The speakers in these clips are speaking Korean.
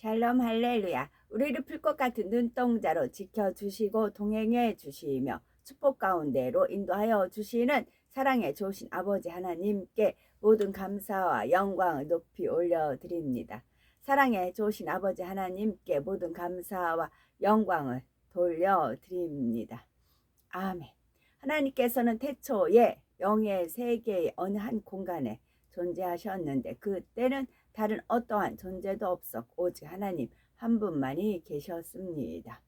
샬롬 할렐루야. 우리를 풀것 같은 눈동자로 지켜주시고 동행해 주시며 축복 가운데로 인도하여 주시는 사랑의 좋으신 아버지 하나님께 모든 감사와 영광을 높이 올려드립니다. 사랑의 좋으신 아버지 하나님께 모든 감사와 영광을 돌려드립니다. 아멘. 하나님께서는 태초에 영의 세계의 어느 한 공간에 존재하셨는데 그때는 다른 어떠한 존재도 없었고 오직 하나님 한 분만이 계셨습니다.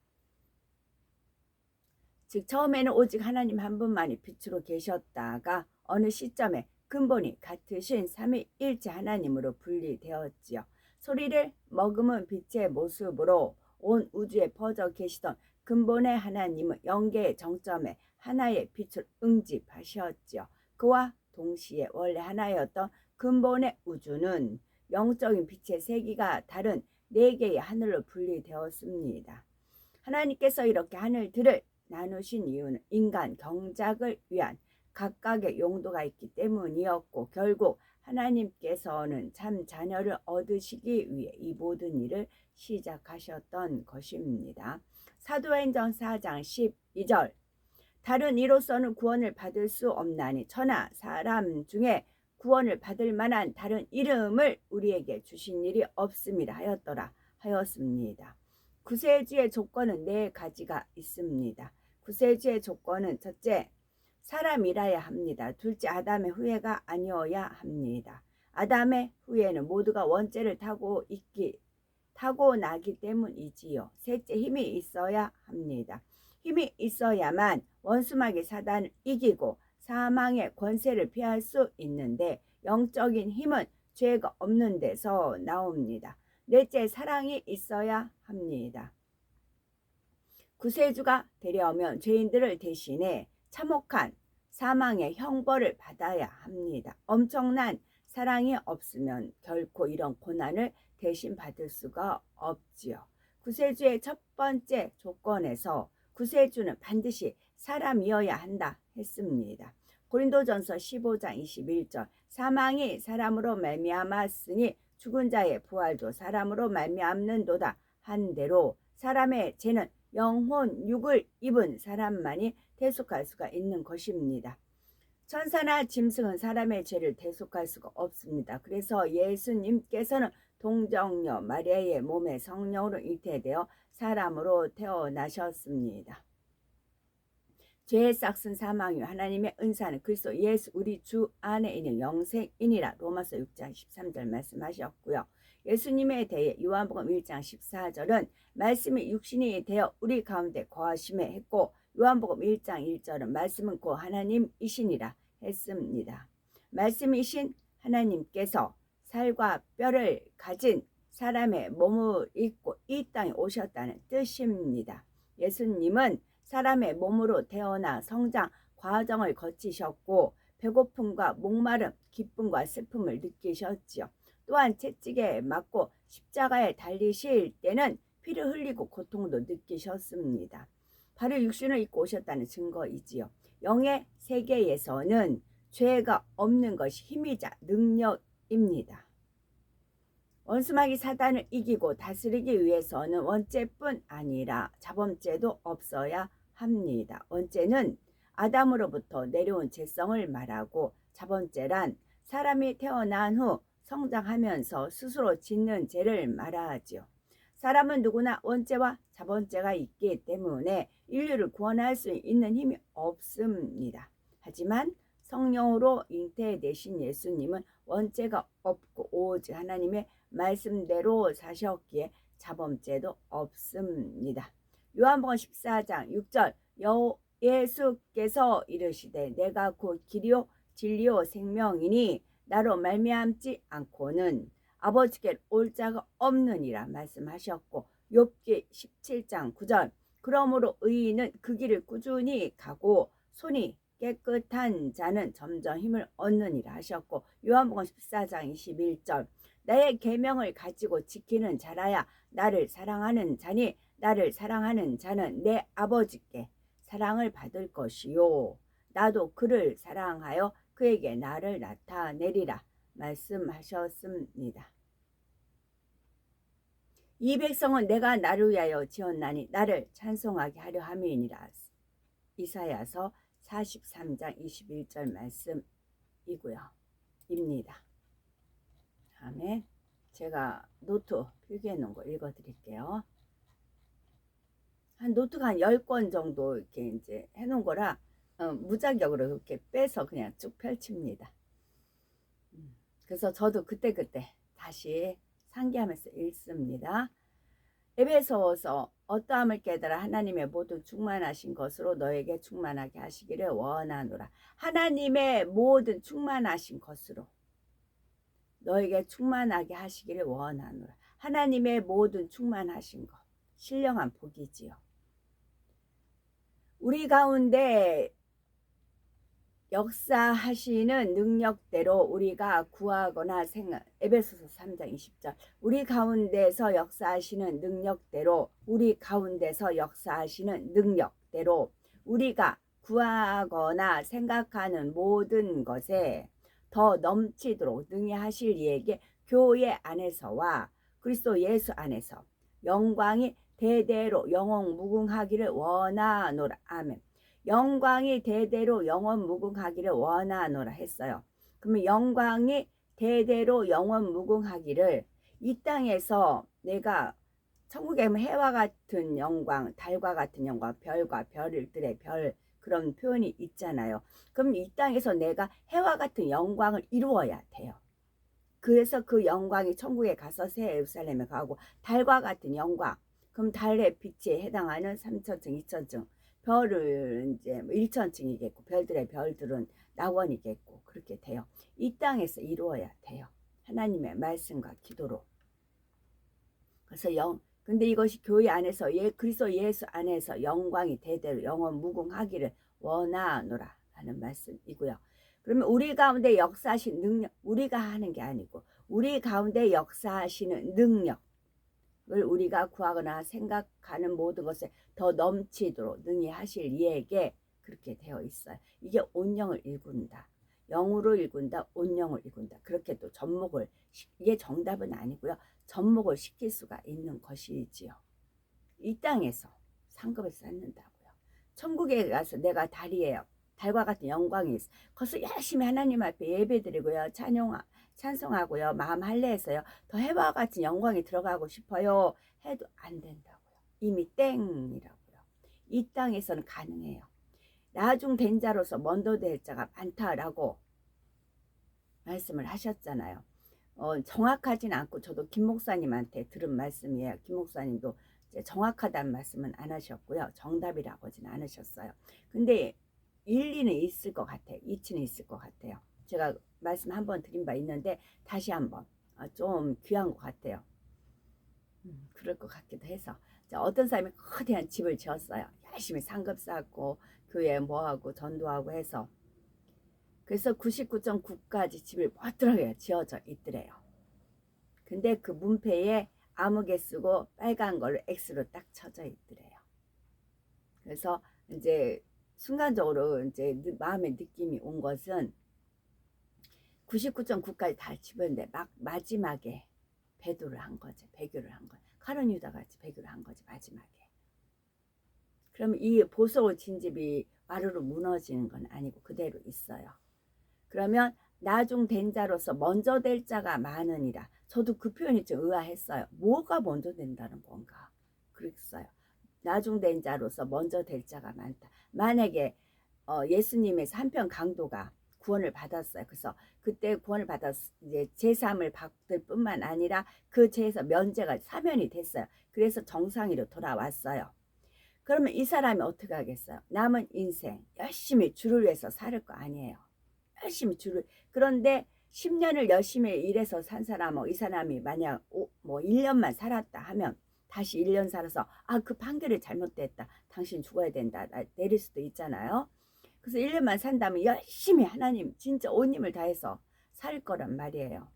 즉 처음에는 오직 하나님 한 분만이 빛으로 계셨다가 어느 시점에 근본이 같으신 삼위일체 하나님으로 분리되었지요. 소리를 머금은 빛의 모습으로 온 우주에 퍼져 계시던 근본의 하나님은 영계의 정점에 하나의 빛을 응집하셨지요. 그와 동시에 원래 하나였던 근본의 우주는 영적인 빛의 세기가 다른 네 개의 하늘로 분리되었습니다. 하나님께서 이렇게 하늘들을 나누신 이유는 인간 경작을 위한 각각의 용도가 있기 때문이었고 결국 하나님께서는 참 자녀를 얻으시기 위해 이 모든 일을 시작하셨던 것입니다. 사도행전 4장 12절 다른 이로서는 구원을 받을 수 없나니 천하 사람 중에 구원을 받을 만한 다른 이름을 우리에게 주신 일이 없음이라 하였습니다. 구세주의 조건은 네 가지가 있습니다. 구세주의 조건은 첫째, 사람이라야 합니다. 둘째, 아담의 후예가 아니어야 합니다. 아담의 후예는 모두가 원죄를 타고나기 때문이지요. 셋째, 힘이 있어야 합니다. 힘이 있어야만 원수마귀 사단을 이기고 사망의 권세를 피할 수 있는데 영적인 힘은 죄가 없는 데서 나옵니다. 넷째, 사랑이 있어야 합니다. 구세주가 되려면 죄인들을 대신해 참혹한 사망의 형벌을 받아야 합니다. 엄청난 사랑이 없으면 결코 이런 고난을 대신 받을 수가 없지요. 구세주의 첫 번째 조건에서 구세주는 반드시 사람이어야 한다 했습니다. 고린도전서 15장 21절 사망이 사람으로 말미암았으니 죽은 자의 부활도 사람으로 말미암는도다 한대로 사람의 죄는 영혼 육을 입은 사람만이 대속할 수가 있는 것입니다. 천사나 짐승은 사람의 죄를 대속할 수가 없습니다. 그래서 예수님께서는 동정녀 마리아의 몸에 성령으로 잉태되어 사람으로 태어나셨습니다. 죄의 싹슨 사망이요 하나님의 은사는 그리스도 예수 우리 주 안에 있는 영생이니라 로마서 6장 13절 말씀하셨고요. 예수님에 대해 요한복음 1장 14절은 말씀이 육신이 되어 우리 가운데 거하심에 했고 요한복음 1장 1절은 말씀은 곧 하나님이시니라 했습니다. 말씀이신 하나님께서 살과 뼈를 가진 사람의 몸을 입고 이 땅에 오셨다는 뜻입니다. 예수님은 사람의 몸으로 태어나 성장 과정을 거치셨고 배고픔과 목마름, 기쁨과 슬픔을 느끼셨지요. 또한 채찍에 맞고 십자가에 달리실 때는 피를 흘리고 고통도 느끼셨습니다. 바로 육신을 입고 오셨다는 증거이지요. 영의 세계에서는 죄가 없는 것이 힘이자 능력입니다. 원수마귀 사단을 이기고 다스리기 위해서는 원죄뿐 아니라 자범죄도 없어야 합니다. 원죄는 아담으로부터 내려온 죄성을 말하고 자범죄란 사람이 태어난 후 성장하면서 스스로 짓는 죄를 말하지요. 사람은 누구나 원죄와 자범죄가 있기 때문에 인류를 구원할 수 있는 힘이 없습니다. 하지만 성령으로 잉태되신 예수님은 원죄가 없고 오직 하나님의 말씀대로 사셨기에 자범죄도 없습니다. 요한복음 14장 6절 예수께서 이르시되 내가 곧 길이요 진리요 생명이니 나로 말미암지 않고는 아버지께 올 자가 없느니라 말씀하셨고 욥기 17장 9절 그러므로 의인은 그 길을 꾸준히 가고 손이 깨끗한 자는 점점 힘을 얻느니라 하셨고 요한복음 14장 21절 나의 계명을 가지고 지키는 자라야 나를 사랑하는 자니 나를 사랑하는 자는 내 아버지께 사랑을 받을 것이요 나도 그를 사랑하여 그에게 나를 나타내리라 말씀하셨습니다. 이 백성은 내가 나를 위하여 지었나니 나를 찬송하게 하려 함이니라. 이사야서 43장 21절 말씀이고요. 입니다. 다음에 제가 노트 필기해 놓은 거 읽어 드릴게요. 한 노트가 한 10권 정도 이렇게 이제 해 놓은 거라 무자격으로 이렇게 빼서 그냥 쭉 펼칩니다. 그래서 저도 그때그때 다시 상기하면서 읽습니다. 에베소서 어떠함을 깨달아 하나님의 모든 충만하신 것으로 너에게 충만하게 하시기를 원하노라. 하나님의 모든 충만하신 것으로 너에게 충만하게 하시기를 원하노라. 하나님의 모든 충만하신 것, 신령한 복이지요. 우리 가운데 역사하시는 능력대로 우리가 구하거나 에베소서 3장 20절 우리 가운데서 역사하시는 능력대로 우리 가운데서 역사하시는 능력대로 우리가 구하거나 생각하는 모든 것에 더 넘치도록 능히 하실 이에게 교회 안에서와 그리스도 예수 안에서 영광이 대대로 영원 무궁하기를 원하노라. 아멘. 영광이 대대로 영원 무궁하기를 원하노라 했어요. 그러면 영광이 대대로 영원 무궁하기를 이 땅에서 내가 천국에 해와 같은 영광, 달과 같은 영광, 별과 별들의 별 그런 표현이 있잖아요. 그럼 이 땅에서 내가 해와 같은 영광을 이루어야 돼요. 그래서 그 영광이 천국에 가서 새 예루살렘에 가고 달과 같은 영광, 그럼 달의 빛에 해당하는 3천층, 2천층, 별은 이제 1천층이겠고 별들의 별들은 낙원이겠고 그렇게 돼요. 이 땅에서 이루어야 돼요. 하나님의 말씀과 기도로. 그래서 근데 이것이 교회 안에서 그리스도 예수 안에서 영광이 대대로 영원 무궁하기를 원하노라 하는 말씀이고요. 그러면 우리 가운데 역사하신 능력, 우리가 하는 게 아니고 우리 가운데 역사하시는 능력을 우리가 구하거나 생각하는 모든 것에 더 넘치도록 능히 하실 이에게 그렇게 되어 있어요. 이게 온영을 일군다. 영으로 일군다. 온영을 일군다. 그렇게 또 접목을 이게 정답은 아니고요. 접목을 시킬 수가 있는 것이지요. 이 땅에서 상급을 쌓는다고요. 천국에 가서 내가 달과 같은 영광이 있어. 거기서 열심히 하나님 앞에 예배드리고요. 찬송하고요. 마음 할례해서요. 더 해와 같은 영광이 들어가고 싶어요. 해도 안 된다고요. 이미 땡이라고요. 이 땅에서는 가능해요. 나중 된 자로서 먼저 될 자가 많다라고 말씀을 하셨잖아요. 정확하진 않고 저도 김 목사님한테 들은 말씀이에요. 김 목사님도 정확하다는 말씀은 안 하셨고요. 정답이라고 하진 않으셨어요. 근데 일리는 있을 것 같아요. 이치는 있을 것 같아요. 제가 말씀 한번 드린 바 있는데 다시 한번 좀 귀한 것 같아요. 그럴 것 같기도 해서 어떤 사람이 거대한 집을 지었어요. 열심히 상급 쌓고 교회 뭐하고 전도하고 해서 그래서 99.9까지 집을 멋들하게 지어져 있더래요. 근데 그 문패에 아무개 쓰고 빨간 걸로 X로 딱 쳐져 있더래요. 그래서 이제 순간적으로 이제 마음의 느낌이 온 것은 99.9까지 다 집었는데 마지막에 배교를 한 거죠. 카론 유다 같이 배교를 한 거죠. 마지막에. 그러면 이 보석을 진 집이 와르르 무너지는 건 아니고 그대로 있어요. 그러면 나중 된 자로서 먼저 될 자가 많으니라. 저도 그 표현이 좀 의아했어요. 뭐가 먼저 된다는 건가? 그랬어요. 나중 된 자로서 먼저 될 자가 많다. 만약에 예수님에서 한편 강도가 구원을 받았어요. 그래서 그때 구원을 받았 이제 제3을 받을 뿐만 아니라 그 죄에서 면제가 사면이 됐어요. 그래서 정상으로 돌아왔어요. 그러면 이 사람이 어떻게 하겠어요? 남은 인생 열심히 주를 위해서 살 거 아니에요. 열심히 그런데 10년을 열심히 일해서 산 사람은 이 사람이 만약 뭐 1년만 살았다 하면 다시 1년 살아서 그 판결이 잘못됐다. 당신 죽어야 된다. 내릴 수도 있잖아요. 그래서 1년만 산다면 열심히 하나님 진짜 온 힘을 다해서 살 거란 말이에요.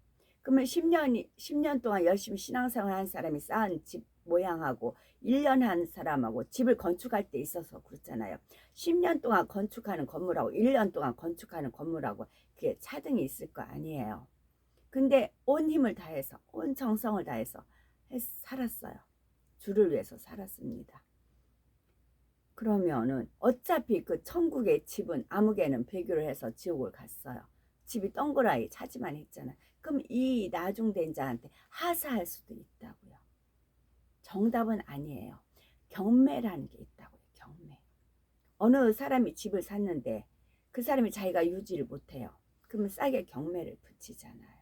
그러면 10년 동안 열심히 신앙생활 한 사람이 쌓은 집 모양하고 1년 한 사람하고 집을 건축할 때 있어서 그렇잖아요. 10년 동안 건축하는 건물하고 1년 동안 건축하는 건물하고 그게 차등이 있을 거 아니에요. 근데 온 힘을 다해서 온 정성을 다해서 살았어요. 주를 위해서 살았습니다. 그러면은 어차피 그 천국의 집은 아무개는 배교를 해서 지옥을 갔어요. 집이 동그라이 차지만 했잖아. 그럼 이 나중된 자한테 하사할 수도 있다고요. 정답은 아니에요. 경매라는 게 있다고요. 경매. 어느 사람이 집을 샀는데 그 사람이 자기가 유지를 못해요. 그러면 싸게 경매를 붙이잖아요.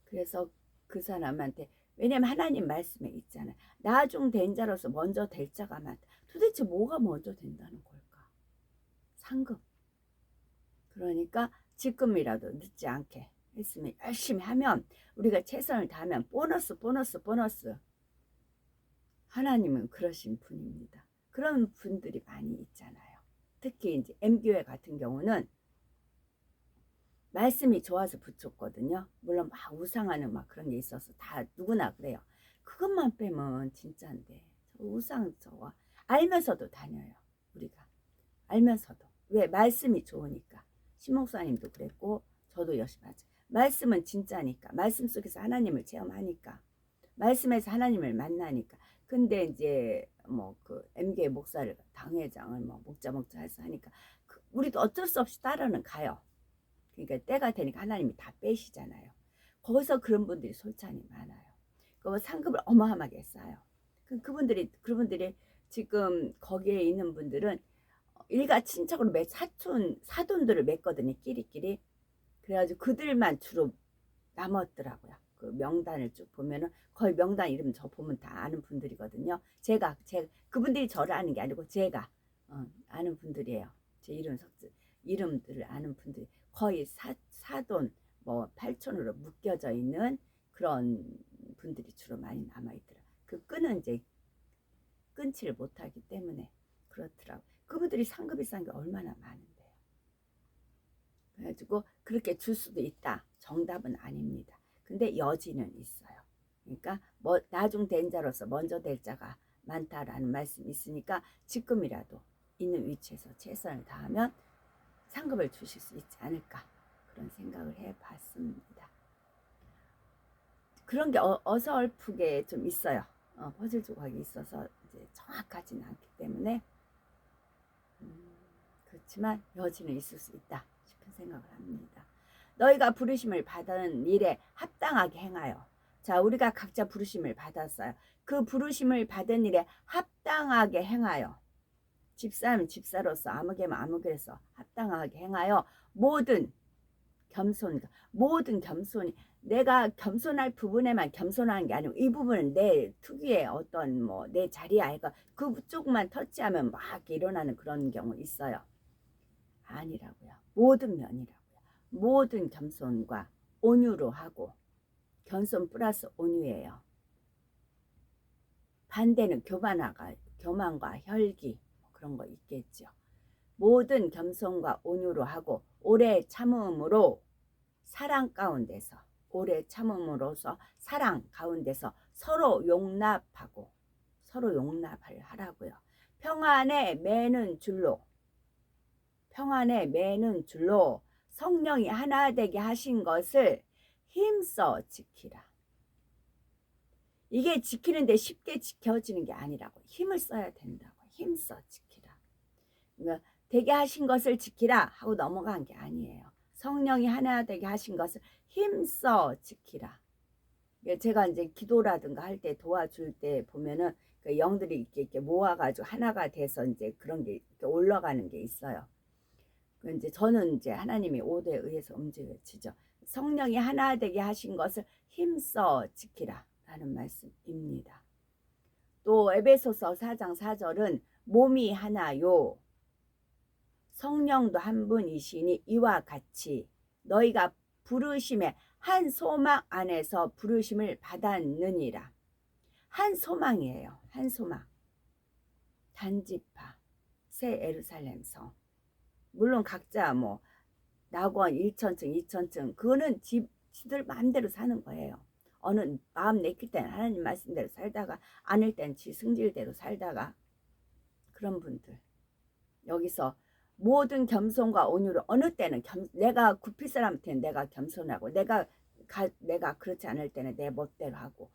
그래서 그 사람한테, 왜냐면 하나님 말씀에 있잖아요. 나중된 자로서 먼저 될 자가 많다. 도대체 뭐가 먼저 된다는 걸까? 상급. 그러니까 지금이라도 늦지 않게 했으면, 열심히 하면, 우리가 최선을 다하면 보너스. 하나님은 그러신 분입니다. 그런 분들이 많이 있잖아요. 특히 이제 M교회 같은 경우는 말씀이 좋아서 붙였거든요. 물론 막 우상하는 막 그런 게 있어서 다 누구나 그래요. 그것만 빼면 진짜인데, 우상 저거 알면서도 다녀요. 우리가 알면서도. 왜? 말씀이 좋으니까. 신목사님도 그랬고 저도 열심히 하죠. 말씀은 진짜니까. 말씀 속에서 하나님을 체험하니까. 말씀에서 하나님을 만나니까. 근데 이제 뭐 그 M교회 목사를 당회장을 뭐 목자 해서 하니까 우리도 어쩔 수 없이 따라는 가요. 그러니까 때가 되니까 하나님이 다 빼시잖아요. 거기서 그런 분들이 솔찬히 많아요. 그 상급을 어마어마하게 쌓아요. 그분들이 지금 거기에 있는 분들은 일가 친척으로 사돈들을 맺거든요. 끼리끼리. 그래가지고 그들만 주로 남았더라고요. 그 명단을 쭉 보면은 거의 명단 이름 저 보면 다 아는 분들이거든요. 제가 그분들이 저를 아는 게 아니고 제가 아는 분들이에요. 제 이름들을 아는 분들이 거의 사돈 뭐 팔촌으로 묶여져 있는 그런 분들이 주로 많이 남아있더라. 그 끈은 이제 끊지를 못하기 때문에 그렇더라고. 그분들이 상급이 싼 게 얼마나 많은데요. 그래가지고 그렇게 줄 수도 있다. 정답은 아닙니다. 근데 여지는 있어요. 그러니까 뭐 나중된 자로서 먼저 될 자가 많다라는 말씀이 있으니까 지금이라도 있는 위치에서 최선을 다하면 상급을 주실 수 있지 않을까, 그런 생각을 해봤습니다. 그런 게 어설프게 좀 있어요. 퍼즐 조각이 있어서 이제 정확하지는 않기 때문에 그렇지만 여지는 있을 수 있다 싶은 생각을 합니다. 너희가 부르심을 받은 일에 합당하게 행하여. 자, 우리가 각자 부르심을 받았어요. 그 부르심을 받은 일에 합당하게 행하여. 집사면 집사로서, 아무개면 아무개로서 합당하게 행하여 모든 겸손이, 내가 겸손할 부분에만 겸손한 게 아니고 이 부분은 내 특유의 어떤 뭐 내 자리에 알까 그쪽만 터치하면 막 일어나는 그런 경우 있어요. 아니라고요. 모든 면이라고요. 모든 겸손과 온유로 하고, 겸손 플러스 온유예요. 반대는 교만과 혈기 그런 거 있겠죠. 모든 겸손과 온유로 하고 오래 참음으로 사랑 가운데서, 오래 참음으로써 사랑 가운데서 서로 용납을 하라고요. 평안에 매는 줄로 성령이 하나 되게 하신 것을 힘써 지키라. 이게 지키는데 쉽게 지켜지는 게 아니라고. 힘을 써야 된다고. 힘써 지키라. 그러니까 되게 하신 것을 지키라 하고 넘어간 게 아니에요. 성령이 하나 되게 하신 것을 힘써 지키라. 제가 이제 기도라든가 할 때 도와줄 때 보면은 그 영들이 이렇게 모아가지고 하나가 돼서 이제 그런 게 올라가는 게 있어요. 이제 저는 이제 하나님이 5대에 의해서 움직여지죠. 성령이 하나 되게 하신 것을 힘써 지키라 라는 말씀입니다. 또 에베소서 4장 4절은 몸이 하나요 성령도 한 분이시니 이와 같이 너희가 부르심의 한 소망 안에서 부르심을 받았느니라. 한 소망이에요. 한 소망. 단지파 새 예루살렘 성. 물론 각자 뭐 낙원 1천층 2천층 그거는 지들 마음대로 사는 거예요. 어느 마음 내킬 때는 하나님 말씀대로 살다가 아닐 때는 지 승질대로 살다가, 그런 분들 여기서 모든 겸손과 온유로, 어느 때는 내가 굽힐 사람한테는 내가 겸손하고 내가 그렇지 않을 때는 내 멋대로 하고,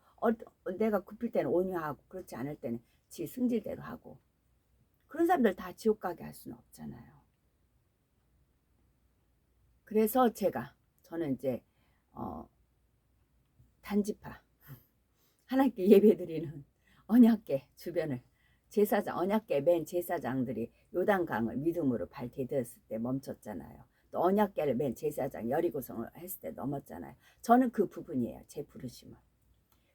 내가 굽힐 때는 온유하고 그렇지 않을 때는 지 승질대로 하고. 그런 사람들 다 지옥 가게 할 수는 없잖아요. 그래서 저는 이제 단지파 하나님께 예배드리는 언약궤 주변을 언약궤 맨 제사장들이 요단강을 믿음으로 밟게되었을 때 멈췄잖아요. 또 언약궤를 맨 제사장 여리고성을 했을 때 넘었잖아요. 저는 그 부분이에요. 제 부르심은.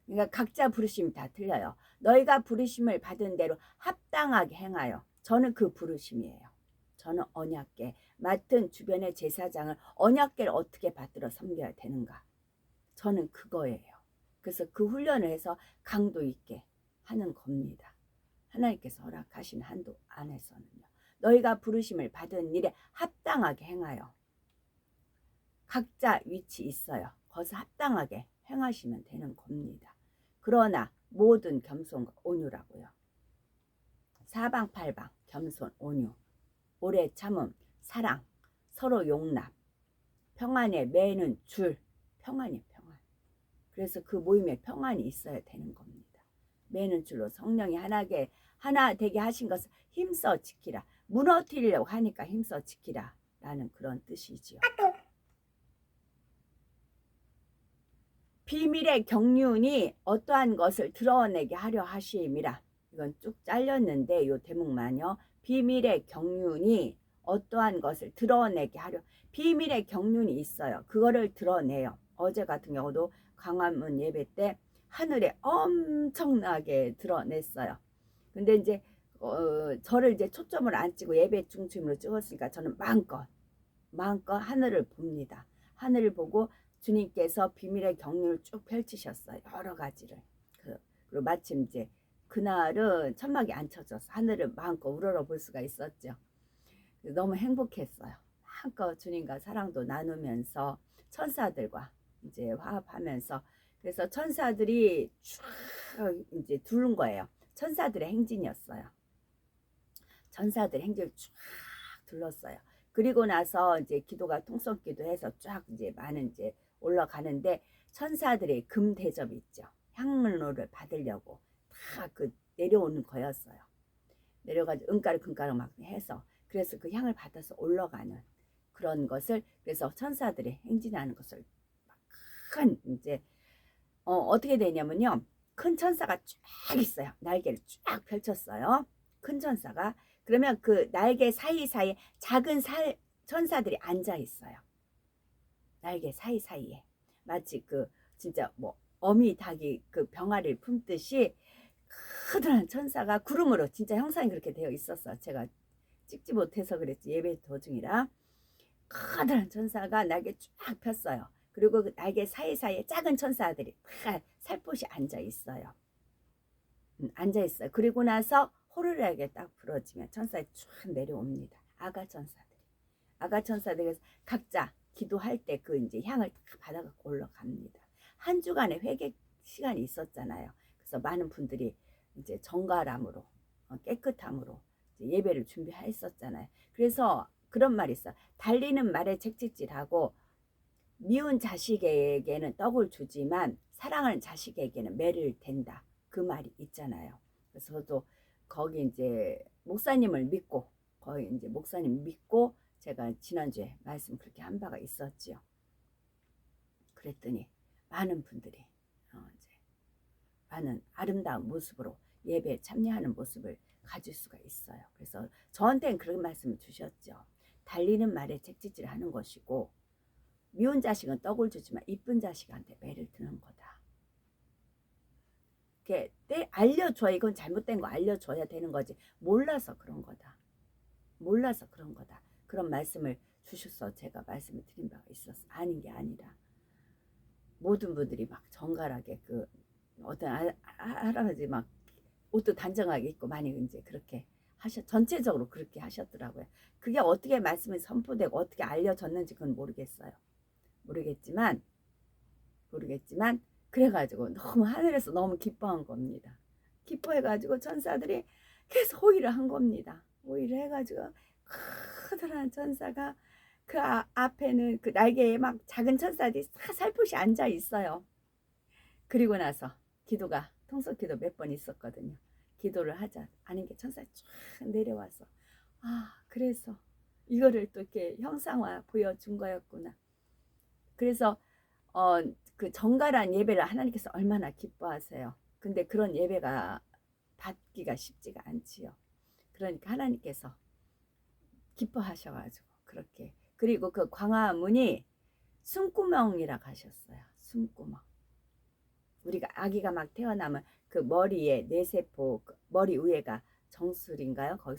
그러니까 각자 부르심이 다 틀려요. 너희가 부르심을 받은 대로 합당하게 행하여. 저는 그 부르심이에요. 저는 언약궤 맡은 주변의 제사장을 언약궤를 어떻게 받들어 섬겨야 되는가. 저는 그거예요. 그래서 그 훈련을 해서 강도 있게 하는 겁니다. 하나님께서 허락하신 한도 안에서는요. 너희가 부르심을 받은 일에 합당하게 행하여. 각자 위치 있어요. 거기서 합당하게 행하시면 되는 겁니다. 그러나 모든 겸손과 온유라고요. 사방팔방 겸손 온유, 오래 참음, 사랑, 서로 용납, 평안에 매는 줄, 평안이 평안. 그래서 그 모임에 평안이 있어야 되는 겁니다. 매는 줄로 성령이 하나 되게 하신 것을 힘써 지키라. 무너뜨리려고 하니까 힘써 지키라 라는 그런 뜻이지요. 비밀의 경륜이 어떠한 것을 드러내게 하려 하심이라. 이건 쭉 잘렸는데 요 대목만요. 비밀의 경륜이 어떠한 것을 드러내게 하려. 비밀의 경륜이 있어요. 그거를 드러내요. 어제 같은 경우도 광화문 예배 때 하늘에 엄청나게 드러냈어요. 근데 이제 저를 이제 초점을 안 찍고 예배 중심으로 찍었으니까 저는 마음껏 하늘을 봅니다. 하늘을 보고 주님께서 비밀의 경륜을 쭉 펼치셨어요. 여러 가지를. 그리고 마침 이제 그날은 천막이 안 쳐져서 하늘을 마음껏 우러러 볼 수가 있었죠. 너무 행복했어요. 마음껏 주님과 사랑도 나누면서 천사들과 이제 화합하면서. 그래서 천사들이 쭉 이제 두른 거예요. 천사들의 행진이었어요. 천사들의 행진을 쭉 둘렀어요. 그리고 나서 이제 기도가 통성기도 해서 쫙 이제 많은 이제 올라가는데 천사들의 금 대접이 있죠. 향로를 받으려고 다 그 내려오는 거였어요. 내려가지고 은가루 금가루 막 해서 그래서 그 향을 받아서 올라가는 그런 것을. 그래서 천사들의 행진하는 것을 큰 이제 어떻게 되냐면요. 큰 천사가 쫙 있어요. 날개를 쫙 펼쳤어요. 큰 천사가. 그러면 그 날개 사이사이에 작은 천사들이 앉아 있어요. 날개 사이사이에. 마치 그 진짜 뭐 어미 닭이 그 병아리를 품듯이 크다란 천사가 구름으로 진짜 형상이 그렇게 되어 있었어. 제가 찍지 못해서 그랬지. 예배 도중이라. 커다란 천사가 날개 쫙 폈어요. 그리고 그 날개 사이사이에 작은 천사들이 살포시 앉아 있어요. 앉아 있어요. 그리고 나서 호루라기가 딱 부러지면 천사들이 쫙 내려옵니다. 아가 천사들이 각자 기도할 때 그 이제 향을 딱 받아갖고 올라갑니다. 한 주간의 회개 시간이 있었잖아요. 그래서 많은 분들이 이제 정갈함으로 깨끗함으로 예배를 준비했었잖아요. 그래서 그런 말이 있어. 달리는 말에 채찍질하고 미운 자식에게는 떡을 주지만 사랑하는 자식에게는 매를 댄다. 그 말이 있잖아요. 그래서 저도 거기 이제 목사님을 믿고 거기 이제 목사님 믿고 제가 지난주에 말씀 그렇게 한 바가 있었지요. 그랬더니 많은 분들이 이제 많은 아름다운 모습으로 예배에 참여하는 모습을 가질 수가 있어요. 그래서 저한테는 그런 말씀을 주셨죠. 달리는 말에 채찍질 하는 것이고 미운 자식은 떡을 주지만 이쁜 자식한테 매를 드는 거다. 이렇게 알려줘야 이건 잘못된 거 알려줘야 되는 거지. 몰라서 그런 거다. 몰라서 그런 거다. 그런 말씀을 주셔서 제가 말씀을 드린 바가 있었어. 아닌 게 아니라 모든 분들이 막 정갈하게 그 어떤 할아버지 막 옷도 단정하게 입고 많이 이제 그렇게 전체적으로 그렇게 하셨더라고요. 그게 어떻게 말씀이 선포되고 어떻게 알려졌는지 그건 모르겠지만 그래가지고 너무 하늘에서 너무 기뻐한 겁니다. 기뻐해가지고 천사들이 계속 호의를 한 겁니다. 호의를 해가지고 커다란 천사가 그 앞에는 그 날개에 막 작은 천사들이 살포시 앉아 있어요. 그리고 나서 기도가 통속기도 몇 번 있었거든요. 기도를 하자 하는 게 천사가 쫙 내려와서 그래서 이거를 또 이렇게 형상화 보여준 거였구나. 그래서 그 정갈한 예배를 하나님께서 얼마나 기뻐하세요. 근데 그런 예배가 받기가 쉽지가 않지요. 그러니까 하나님께서 기뻐하셔가지고 그렇게. 그리고 그 광화문이 숨구멍이라 하셨어요. 숨구멍. 우리가 아기가 막 태어나면 그 머리에 뇌세포, 머리 위에가 정수리인가요? 거기